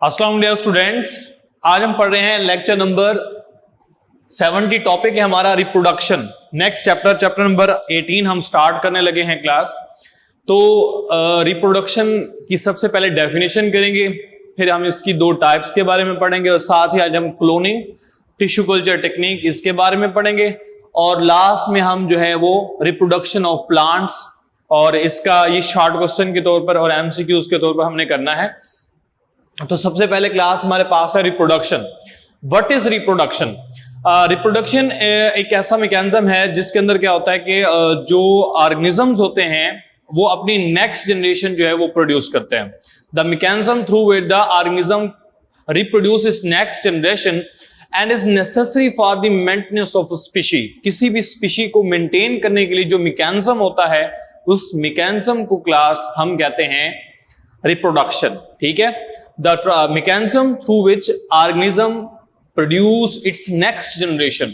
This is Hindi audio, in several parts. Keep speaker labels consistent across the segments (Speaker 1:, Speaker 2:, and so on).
Speaker 1: अस्सलाम वालेकुम स्टूडेंट्स, आज हम पढ़ रहे हैं लेक्चर नंबर 70। टॉपिक है हमारा रिप्रोडक्शन। नेक्स्ट चैप्टर नंबर 18 हम स्टार्ट करने लगे हैं क्लास। तो रिप्रोडक्शन की सबसे पहले डेफिनेशन करेंगे, फिर हम इसकी दो टाइप्स के बारे में पढ़ेंगे और साथ ही आज हम क्लोनिंग, टिश्यू कल्चर टेक्निक इसके बारे में पढ़ेंगे और लास्ट में हम जो है वो रिप्रोडक्शन ऑफ प्लांट्स और इसका ये शॉर्ट क्वेश्चन के तौर पर और एमसीक्यूज के तौर पर हमने करना है। तो सबसे पहले क्लास हमारे पास है reproduction. What is reproduction? Reproduction एक ऐसा मैकेनिज्म है जिसके अंदर क्या होता है कि जो ऑर्गेनिजम्स होते हैं वो अपनी नेक्स्ट जनरेशन जो है वो प्रोड्यूस करते हैं। The mechanism through which the organism reproduce it's next generation and is necessary for the maintenance of species. किसी भी स्पीशी को मेंटेन करने के लिए जो मैकेनिज्म होता है उस मैकेनिज्म को क्लास हम कहते हैं रिप्रोडक्शन। ठीक है, the mechanism through which organism produce its next generation।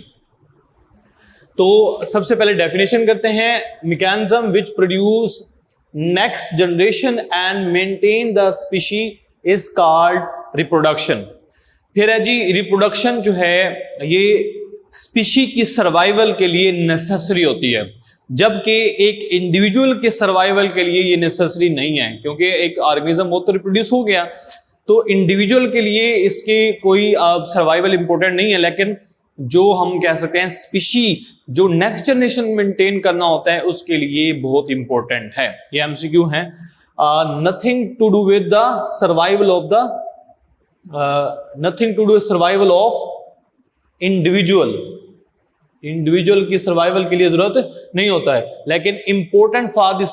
Speaker 1: तो सबसे पहले डेफिनेशन करते हैं, mechanism which produce next generation and maintain the species is called reproduction। फिर है जी रिप्रोडक्शन जो है ये स्पीशी की सर्वाइवल के लिए नेसेसरी होती है, जबकि एक इंडिविजुअल के सर्वाइवल के लिए ये नेसेसरी नहीं है, क्योंकि एक ऑर्गेनिज्म वो तो रिप्रोड्यूस हो गया तो इंडिविजुअल के लिए इसके कोई सर्वाइवल इंपॉर्टेंट नहीं है, लेकिन जो हम कह सकते हैं स्पीशी जो नेक्स्ट जनरेशन मेंटेन करना होता है उसके लिए बहुत इंपॉर्टेंट है। ये एमसीक्यू है। Nothing to do with the survival of the nothing to do survival of individual की सर्वाइवल के लिए जरूरत नहीं होता है, लेकिन important for the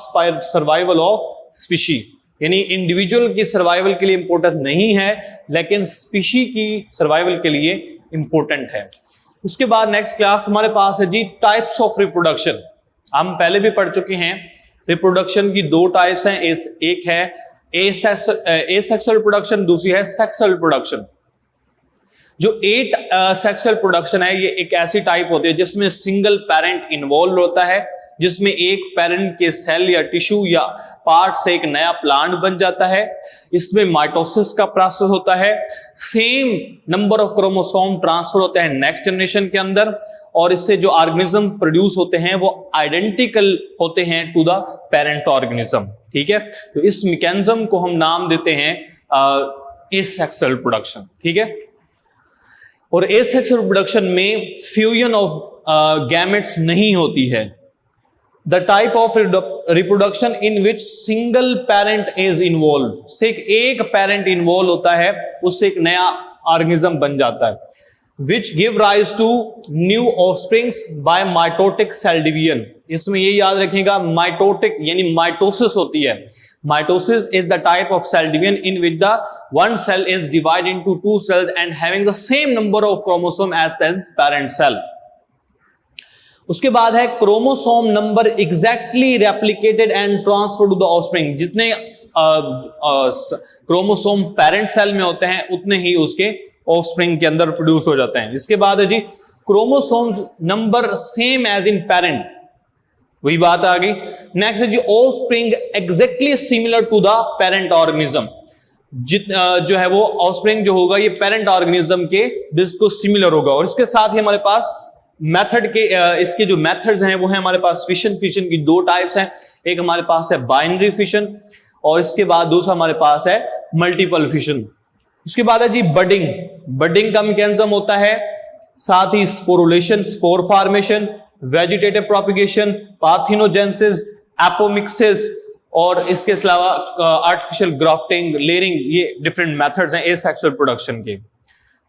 Speaker 1: survival of species. यानी इंडिविजुअल की सर्वाइवल के लिए इंपॉर्टेंट नहीं है लेकिन स्पीशी की सर्वाइवल के लिए इंपॉर्टेंट है। उसके बाद नेक्स्ट क्लास हमारे पास है जी टाइप्स ऑफ रिप्रोडक्शन। हम पहले भी पढ़ चुके हैं रिप्रोडक्शन की दो टाइप्स हैं, एक है एसेक्सुअल रिप्रोडक्शन, दूसरी है सेक्सुअल रिप्रोडक्शन। जो सेक्सुअल रिप्रोडक्शन है ये एक ऐसी टाइप होती है जिसमें सिंगल पेरेंट इन्वॉल्व होता है, जिसमें एक पेरेंट के सेल या टिश्यू या पार्ट से एक नया प्लांट बन जाता है। इसमें माइटोसिस का प्रोसेस होता है, same number of chromosome transfer होते हैं नेक्स्ट जनरेशन के अंदर और इससे जो ऑर्गेनिज्म प्रोड्यूस होते हैं वो आइडेंटिकल होते हैं टू द पेरेंट ऑर्गेनिज्म। ठीक है, तो इस मैकेनिज्म को हम नाम देते हैं एसेक्सुअल रिप्रोडक्शन। ठीक है, और एसेक्सुअल रिप्रोडक्शन में फ्यूजन ऑफ गैमेट्स नहीं होती है। The type of reproduction in which single parent is involved, सिर्फ एक पेरेंट इन्वॉल्व होता है, उससे एक नया ऑर्गेनिज्म बन जाता है। Which give rise to new offsprings by mitotic cell division। इसमें ये याद रखिएगा माइटोटिक यानी माइटोसिस होती है। Mitosis is the type of cell division in which the one cell is divided into two cells and having the same number of chromosome as the parent cell। उसके बाद है chromosome number exactly replicated and transfer to the offspring. जितने क्रोमोसोम पेरेंट सेल में होते हैं उतने ही उसके ऑफस्प्रिंग के अंदर प्रोड्यूस हो जाते हैं। इसके बाद है जी chromosome number same as in parent, वही बात आ गई। नेक्स्ट है जी offspring exactly similar to the parent organism. जो है वो ऑफस्प्रिंग जो होगा ये पेरेंट ऑर्गेनिज्म के बिल्कुल सिमिलर होगा। और इसके साथ ही हमारे पास मेथड के इसके जो मेथड्स हैं वो है हमारे पास फिशन की दो टाइप्स हैं, एक हमारे पास है बाइनरी फिशन और इसके बाद दूसरा हमारे पास है मल्टीपल फिशन। उसके बाद है जी बडिंग का मैकेनिज्म होता है, साथ ही sporulation spore formation, vegetative propagation, parthenogenesis, apomixis और इसके अलावा आर्टिफिशियल ग्राफ्टिंग, लेयरिंग, ये डिफरेंट मेथड्स हैं एसेक्सुअल प्रोडक्शन के।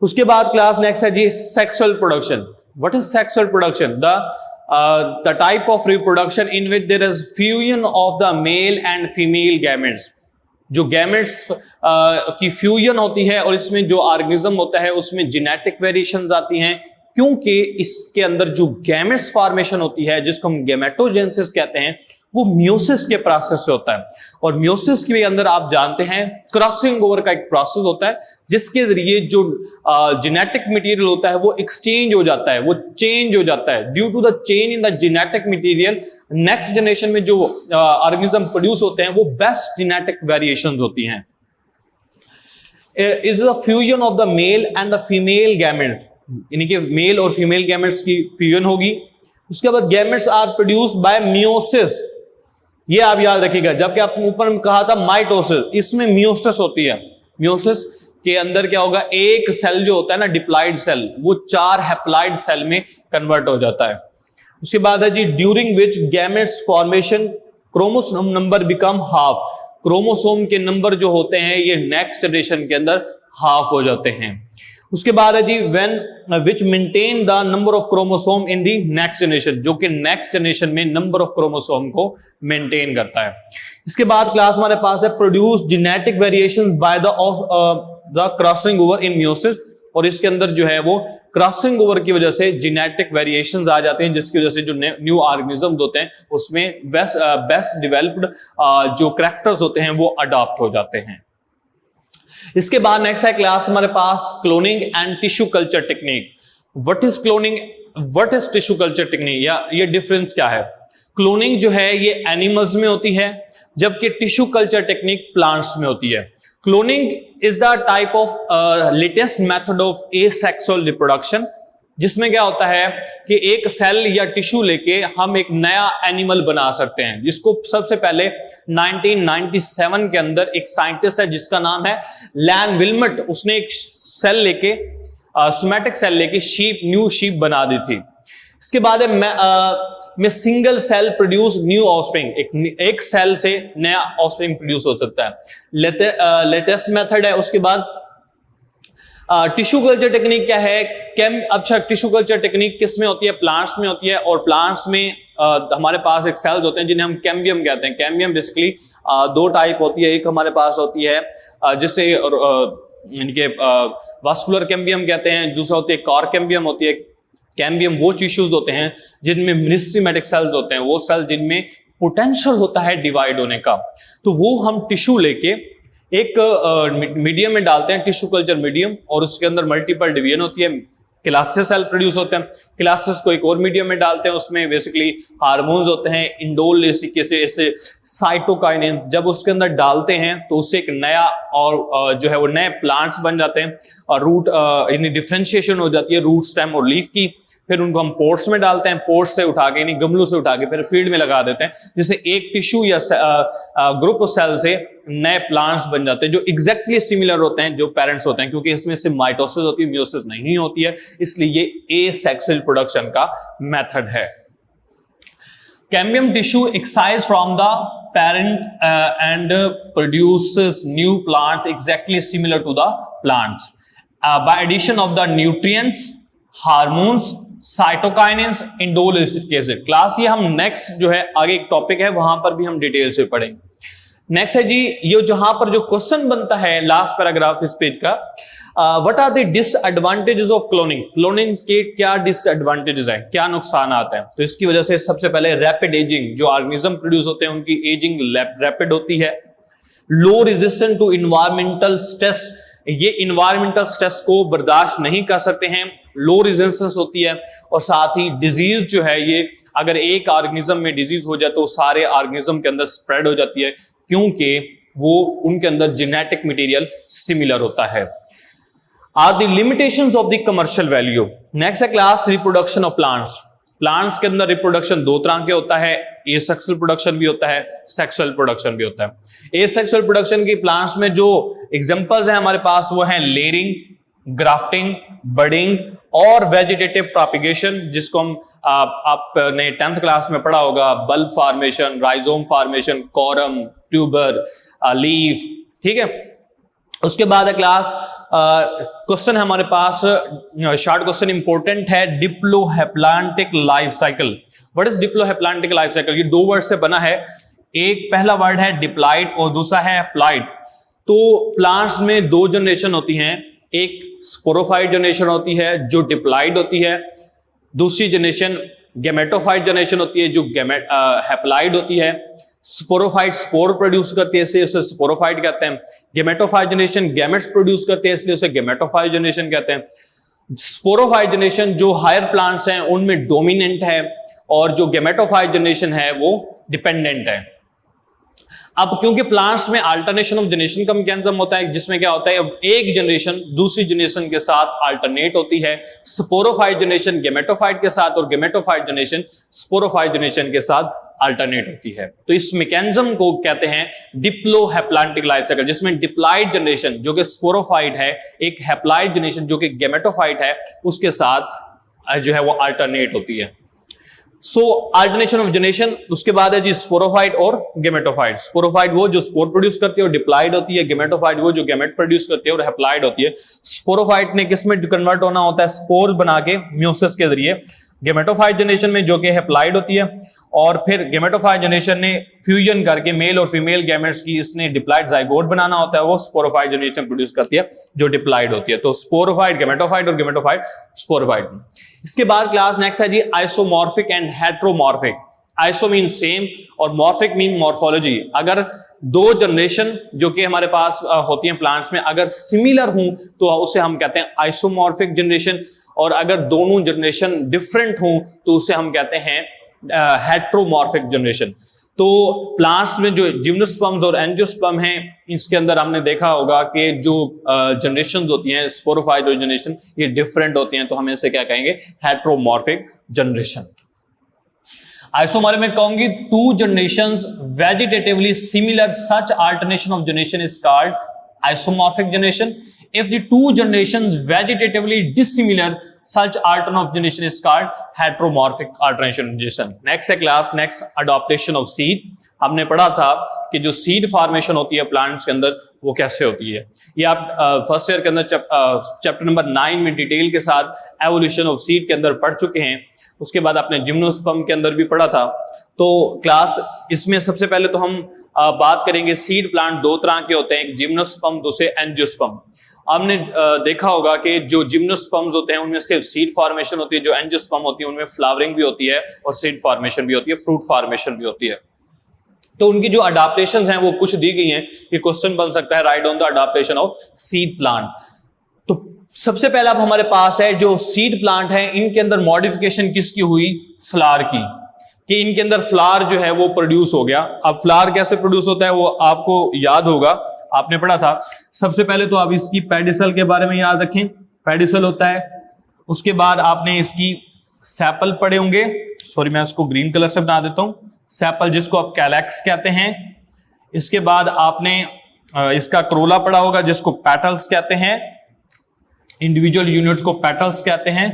Speaker 1: उसके बाद क्लास नेक्स्ट है जी sexual production. What is sexual production? The type of reproduction in which there is fusion of the male and female gametes। जो gametes की फ्यूजन होती है और इसमें जो ऑर्गेनिज्म होता है उसमें जेनेटिक वेरिएशंस आती हैं, क्योंकि इसके अंदर जो गैमेट्स फॉर्मेशन होती है जिसको हम गैमेटोजेनेसिस कहते हैं वो मियोसिस के प्रोसेस से होता है। और मियोसिस के अंदर आप जानते हैं क्रॉसिंग ओवर का एक प्रोसेस होता है जिसके जरिए जो जेनेटिक मटेरियल होता है वो एक्सचेंज हो जाता है, वो चेंज हो जाता है। Due to the change in the genetic material next generation में जो ऑर्गेनिज्म प्रोड्यूस होते हैं वो बेस्ट जेनेटिक वेरिएशंस होती हैं। Is the fusion of the male and the female gametes, यानी कि मेल और फीमेल गैमेट्स की फ्यूजन होगी। उसके बाद gametes are produced by meiosis, ये आप याद रखिएगा। जबकि आप ऊपर में कहा था माइटोसिस, इसमें मियोसिस होती है। मियोसिस के अंदर क्या होगा, एक सेल जो होता है ना डिप्लॉइड सेल, वो 4 हैप्लॉइड सेल में कन्वर्ट हो जाता है। उसके बाद है जी during which gametes formation chromosome number become half, chromosome के नंबर जो होते हैं ये नेक्स्ट जनरेशन के अंदर हाफ हो जाते हैं। उसके बाद है जी when which maintain the number of chromosome in the next generation, जो कि नेक्स्ट जनरेशन में नंबर ऑफ क्रोमोसोम को मेंटेन करता है। इसके बाद क्लास हमारे पास है produce genetic variations by the crossing over in meiosis, और इसके अंदर जो है वो क्रॉसिंग ओवर की वजह से जेनेटिक वेरिएशंस आ जाते हैं, जिसकी वजह से जो न्यू ऑर्गेनिज्म होते हैं उसमें बेस्ट डेवलप्ड जो कैरेक्टर्स होते हैं वो अडॉप्ट हो जाते हैं। इसके बाद नेक्स्ट है क्लास हमारे पास cloning and tissue culture technique. What is cloning, what is tissue culture technique, या ये डिफरेंस क्या है? क्लोनिंग जो है ये एनिमल्स में होती है, जबकि टिश्यू कल्चर टेक्निक प्लांट्स में होती है। Cloning is the type of latest method of asexual reproduction, जिसमें क्या होता है कि एक सेल या टिश्यू लेके हम एक नया एनिमल बना सकते हैं, जिसको सबसे पहले 1997 के अंदर एक साइंटिस्ट है जिसका नाम है लैन विल्मट, उसने एक सेल लेके सोमैटिक सेल लेके न्यू शीप बना दी थी। इसके बाद में single cell produce new offspring, एक सेल से नया ऑफस्प्रिंग प्रोड्यूस हो सकता है, लेटेस्ट मेथड है। उसके बाद टिश्यू कल्चर टेक्निक क्या है? अच्छा, टिश्यू कल्चर टेक्निक किस में होती है? प्लांट्स में होती है, और प्लांट्स में हमारे पास एक सेल्स होते हैं जिन्हें हम कैम्बियम कहते हैं। कैम्बियम बेसिकली 2 टाइप होती है, एक हमारे पास होती है जिसे इनके वास्कुलर कैम्बियम कहते हैं, दूसरा होती है कॉर कैम्बियम होती है। कैम्बियम वो टिश्यूज होते हैं जिनमें मेरिस्टेमेटिक सेल्स होते हैं, वो सेल जिनमें पोटेंशियल होता है डिवाइड होने का, तो वो हम टिश्यू लेके एक मीडियम में डालते हैं, टिश्यू कल्चर मीडियम, और उसके अंदर मल्टीपल डिवीजन होती है, क्लासेस सेल प्रोड्यूस होते हैं। क्लासेस को एक और मीडियम में डालते हैं, उसमें बेसिकली हार्मोन्स होते हैं, इंडोल जैसे साइटोकाइनेन, जब उसके अंदर डालते हैं तो उससे एक नया और जो है वो नए प्लांट्स बन जाते हैं, और रूट यानी डिफरेंशिएशन हो जाती है रूट, स्टेम और लीफ की। फिर उनको हम पोर्ट्स में डालते हैं, पोर्ट्स से उठा के यानी गमलों से उठा के फिर फील्ड में लगा देते हैं, जिससे एक टिश्यू या ग्रुप ऑफ सेल से नए प्लांट्स बन जाते हैं जो एग्जैक्टली सिमिलर होते हैं जो पेरेंट्स होते हैं, क्योंकि इसमें से माइटोसिस होती है, मियोसिस नहीं होती है, इसलिए ये एसेक्सुअल प्रोडक्शन का मेथड है। Cambium tissue excise from the parent and produces new plants exactly similar to the plants by addition of the nutrients, hormones, cytokinins, indole acetic acid। Class ये हम नेक्स्ट जो है आगे एक टॉपिक है वहां पर भी हम डिटेल से पढ़ेंगे। नेक्स्ट है जी ये जहां पर जो क्वेश्चन बनता है लास्ट पैराग्राफ इस पेज का, what are the disadvantages of cloning, cloning के क्या डिसएडवांटेजेस हैं, क्या नुकसान आते हैं? तो इसकी वजह से सबसे पहले रैपिड एजिंग, जो ऑर्गेनिज्म प्रोड्यूस होते हैं उनकी एजिंग रैपिड होती है। लो रेजिस्टेंट टू इन्वायरमेंटल स्ट्रेस, ये इन्वायरमेंटल स्ट्रेस को बर्दाश्त नहीं कर सकते हैं, लो रेजिस्टेंस होती है। और साथ ही डिजीज जो है ये अगर एक ऑर्गेनिज्म में डिजीज हो जाए तो सारे ऑर्गेनिज्म के अंदर स्प्रेड हो जाती है, क्योंकि वो उनके अंदर जेनेटिक मटेरियल सिमिलर होता है। Are the limitations of the commercial value. Next है class reproduction of plants. Plants के अंदर रिप्रोडक्शन 2 तरह के होता है, एसेक्सुअल प्रोडक्शन भी होता है, सेक्सुअल प्रोडक्शन भी होता है। एसेक्सुअल प्रोडक्शन की प्लांट्स में जो एग्जांपल्स हैं हमारे पास वो हैं लेयरिंग, ग्राफ्टिंग, बडिंग और वेजिटेटिव प्रोपिगेशन, जिसको हम आपने 10th क्लास में पढ़ा होगा, bulb formation, rhizome formation, quorum, tuber, leaf, ठीक है। उसके बाद है क्लास क्वेश्चन है हमारे पास, शॉर्ट क्वेश्चन इंपॉर्टेंट है, diplohaplontic life cycle. What is diplohaplontic life cycle? ये 2 वर्ड से बना है, एक पहला वर्ड है डिप्लाइड और दूसरा है हैप्लाइड। तो प्लांट्स में 2 जनरेशन होती हैं, एक स्पोरोफाइट जनरेशन होती है जो डिप्लाइड होती है, दूसरी जनरेशन गैमेटोफाइट जनरेशन होती है जो हैप्लाइड होती है। स्पोरोफाइट स्पोर प्रोड्यूस करती है इसलिए उसे स्पोरोफाइट कहते हैं, गैमेटोफाइट जनरेशन गैमेट्स प्रोड्यूस करते हैं इसलिए उसे गैमेटोफाइट जनरेशन कहते हैं। स्पोरोफाइट जनरेशन जो हायर प्लांट्स हैं उनमें डोमिनेंट है और जो गैमेटोफाइट जनरेशन है वो डिपेंडेंट है। अब क्योंकि प्लांट्स में अल्टरनेशन ऑफ जनरेशन का मैकेनिज्म होता है, जिसमें क्या होता है, अब एक जनरेशन दूसरी जनरेशन के साथ अल्टरनेट होती है, स्पोरोफाइट जनरेशन गेमेटोफाइट के साथ और गेमेटोफाइट जनरेशन स्पोरोफाइट जनरेशन के साथ अल्टरनेट होती है। तो इस मैकेनिज्म को कहते हैं डिप्लोहेप्लांटिक लाइफ साइकिल, जिसमें डिप्लॉइड जनरेशन जो कि स्पोरोफाइट है, एक हैप्लॉइड जनरेशन जो कि गेमेटोफाइट है, उसके साथ जो है वो अल्टरनेट होती है। सो अल्टरनेशन ऑफ जनरेशन, उसके बाद है जी स्पोरोफाइट और गेमेटोफाइट। स्पोरोफाइट वो जो स्पोर प्रोड्यूस करती है और डिप्लॉइड होती है, गेमेटोफाइट वो जो गेमेट प्रोड्यूस करती है और हैप्लॉइड होती है। स्पोरोफाइट ने किस में कन्वर्ट होना होता है, स्पोर बना के म्यूसिस के जरिए, गेमेटोफाइट जनरेशन में जो कि हैप्लॉइड होती है, और फिर गेमेटोफाइट जनरेशन ने फ्यूजन करके मेल और फीमेल गैमेट्स की इसने डिप्लॉइड जाइगोट बनाना होता है, वो स्पोरोफाइट जनरेशन प्रोड्यूस करती है जो डिप्लॉइड होती है। तो स्पोरोफाइट गेमेटोफाइट और गेमेटोफाइट स्पोरोफाइट। इसके बाद क्लास नेक्स्ट है जी isomorphic and heteromorphic. Iso mean same और मॉर्फिक मीन मॉर्फोलॉजी। अगर दो जनरेशन जो कि हमारे पास होती हैं प्लांट्स में, अगर सिमिलर हों तो उसे हम कहते हैं आइसोमॉर्फिक जनरेशन, और अगर दोनों जनरेशन डिफरेंट हों तो उसे हम कहते हैं हेट्रोमॉर्फिक जनरेशन। तो प्लांट्स में जो जिम्नोस्पर्म्स और एंजियोस्पर्म हैं, इसके अंदर हमने देखा होगा कि जो जनरेशन होती हैं स्पोरोफाइट जनरेशन, ये डिफरेंट होती हैं, तो हम इसे क्या कहेंगे, हेट्रोमॉर्फिक जनरेशन। आइसोमॉर्फिक में कहूंगी two generations vegetatively similar, such alternation of generation is called isomorphic generation. If the two generations vegetatively dissimilar, such alternation of generation is called heteromorphic alternation generation. Next है class next adaptation of seed। हमने पढ़ा था कि जो सीड फॉर्मेशन होती है प्लांट्स के अंदर वो कैसे होती है। ये आप फर्स्ट ईयर के अंदर चैप्टर नंबर 9 में डिटेल के साथ एवोल्यूशन ऑफ सीड के अंदर पढ़ चुके हैं। उसके बाद आपने जिम्नोस्पर्म के अंदर भी पढ़ा था। तो क्लास इसमें सबसे पहले तो हम बात करेंगे, सीड प्लांट दो तरह के होते हैं, एक जिम्नोस्पर्म, दूसरे एंजियोस्पर्म। हमने देखा होगा कि जो जिम्नोस्पर्म्स होते हैं उनमें सिर्फ सीड फॉर्मेशन होती है, जो एंजियोस्पर्म होती है उनमें फ्लावरिंग भी होती है और सीड फॉर्मेशन भी होती है, फ्रूट फॉर्मेशन भी होती है। तो उनकी जो अडाप्टेशंस हैं वो कुछ दी गई हैं। ये क्वेश्चन बन सकता है, right on the adaptation of seed plant. तो सबसे पहला अब हमारे पास है जो सीड प्लांट है, इनके अंदर मॉडिफिकेशन किसकी हुई, फ्लावर की, कि इनके अंदर फ्लावर जो है वो प्रोड्यूस हो गया। अब फ्लावर कैसे प्रोड्यूस होता है वो आपको याद होगा, आपने पढ़ा था। सबसे पहले तो आप इसकी पेडिसल के बारे में याद रखें, पेडिसल होता है। उसके बाद आपने इसकी सेपल पढ़े होंगे, सॉरी मैं इसको ग्रीन कलर से बना देता हूं, सेपल जिसको आप कैलेक्स कहते हैं। इसके बाद आपने इसका क्रोला पढ़ा होगा जिसको पेटल्स कहते हैं, इंडिविजुअल यूनिट्स को पेटल्स कहते हैं।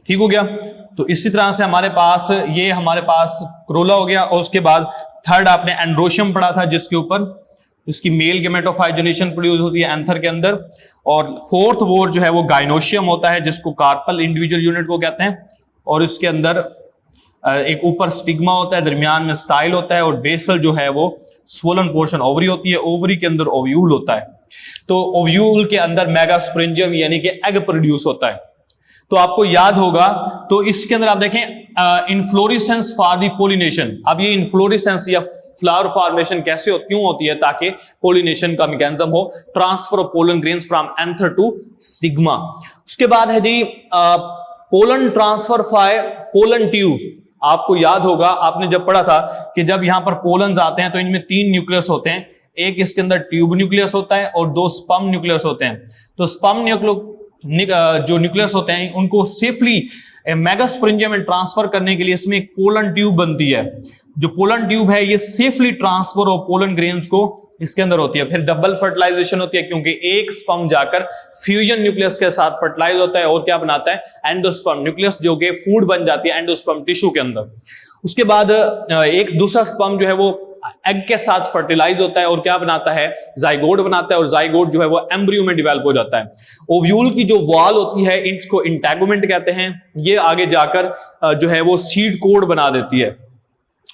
Speaker 1: ठीक हो गया। तो इसी तरह से हमारे पास क्रोला हो गया, और उसके बाद थर्ड आपने एंड्रोशियम पढ़ा था जिसके ऊपर इसकी मेल गेमेटोफाइट जनरेशन प्रोड्यूस होती है एंथर के अंदर। और फोर्थ वोर जो है वो गाइनोशियम होता है जिसको कार्पल इंडिविजुअल यूनिट को कहते हैं, और इसके अंदर एक ऊपर स्टिग्मा होता है, दरमियान में स्टाइल होता है, और बेसल जो है वो स्वोलन पोर्शन ओवरी होती है, ओवरी के अंदर ओव्यूल होता है। तो ओव्यूल के अंदर मेगास्पोरेंजियम यानी कि एग प्रोड्यूस होता है। तो आपको याद होगा, तो इसके अंदर आप देखें इनफ्लोरेसेंस फॉर द पोलिनेशन। अब ये इनफ्लोरेसेंस या फ्लावर फॉर्मेशन कैसे क्यों होती है, ताकि पोलिनेशन का मैकेनिज्म हो, transfer of pollen grains from anther to stigma. उसके बाद है जी pollen transfer via pollen tube. आपको याद होगा, आपने जब पढ़ा था कि जब यहां पर पोलन्स आते हैं तो इनमें 3 न्यूक्लियस होते हैं, एक इसके अंदर ट्यूब न्यूक्लियस होता है और 2 स्पर्म न्यूक्लियस होते हैं। तो स्पर्म जो न्यूक्लियस होते हैं उनको सेफली मेगास्पोरेंजियम में ट्रांसफर करने के लिए इसमें एक पोलन ट्यूब बनती है। जो पोलन ट्यूब है ये safely transfer of pollen grains को इसके अंदर होती है। फिर डबल फर्टिलाइजेशन होती है क्योंकि एक स्पर्म जाकर फ्यूजन न्यूक्लियस के साथ फर्टिलाइज होता है और क्या बनाता है, एंडोस्पर्म न्यूक्लियस, जो कि फूड बन जाती है एंडोस्पर्म टिश्यू के अंदर। उसके बाद एक दूसरा स्पर्म जो है वो एग के साथ फर्टिलाइज होता है और क्या बनाता है, जाइगोट बनाता है, और जाइगोट जो है वो एम्ब्रियो में डेवलप हो जाता है। ओव्यूल की जो वॉल होती है इसको इंटेगुमेंट कहते हैं, ये आगे जाकर जो है वो सीड कोड बना देती है।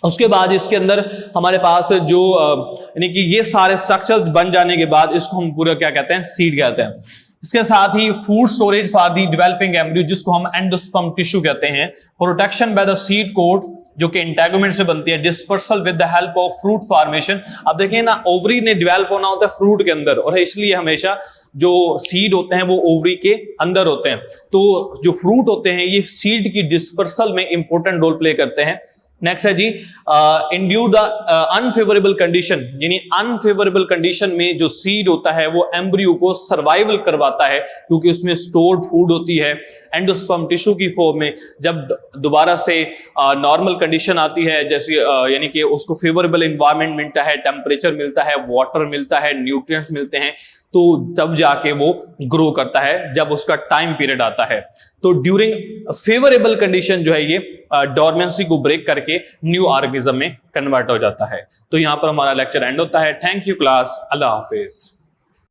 Speaker 1: उसके बाद इसके अंदर हमारे पास जो यानी कि ये सारे स्ट्रक्चर्स बन जाने के बाद इसको हम पूरा क्या कहते हैं, सीड कहते हैं। इसके साथ ही food storage for the developing embryo जिसको हम एंडोस्पर्म टिश्यू कहते हैं, protection by the seed coat जो कि इंटेगुमेंट से बनती है, dispersal with the help of fruit formation. अब देखिए ना, ओवरी ने डेवलप होना होता है फ्रूट के अंदर, और इसलिए हमेशा जो सीड होते हैं वो ओवरी के अंदर होते हैं। तो जो फ्रूट होते हैं ये सीड की डिस्पर्सल में इंपॉर्टेंट रोल प्ले करते हैं। नेक्स्ट है जी in due the unfavourable condition, यानी अनफेवरेबल कंडीशन में जो सीड होता है वो एम्ब्रियो को सर्वाइवल करवाता है क्योंकि उसमें स्टोर्ड फूड होती है। एंडोस्पर्म टिश्यू की फॉर्म में जब दोबारा से नॉर्मल कंडीशन आती है, जैसे यानी कि उसको फेवरेबल एनवायरनमेंट मिलता है, टेम्परेचर मिलता है, वाटर मिलता है, न्यूट्रिएंट्स मिलते हैं, तो तब जाके वो ग्रो करता है जब उसका टाइम पीरियड आता है। तो ड्यूरिंग फेवरेबल कंडीशन जो है ये डोरमेंसी को ब्रेक करके न्यू ऑर्गेनिज्म में कन्वर्ट हो जाता है। तो यहां पर हमारा लेक्चर एंड होता है। Thank you class, Allah Hafiz.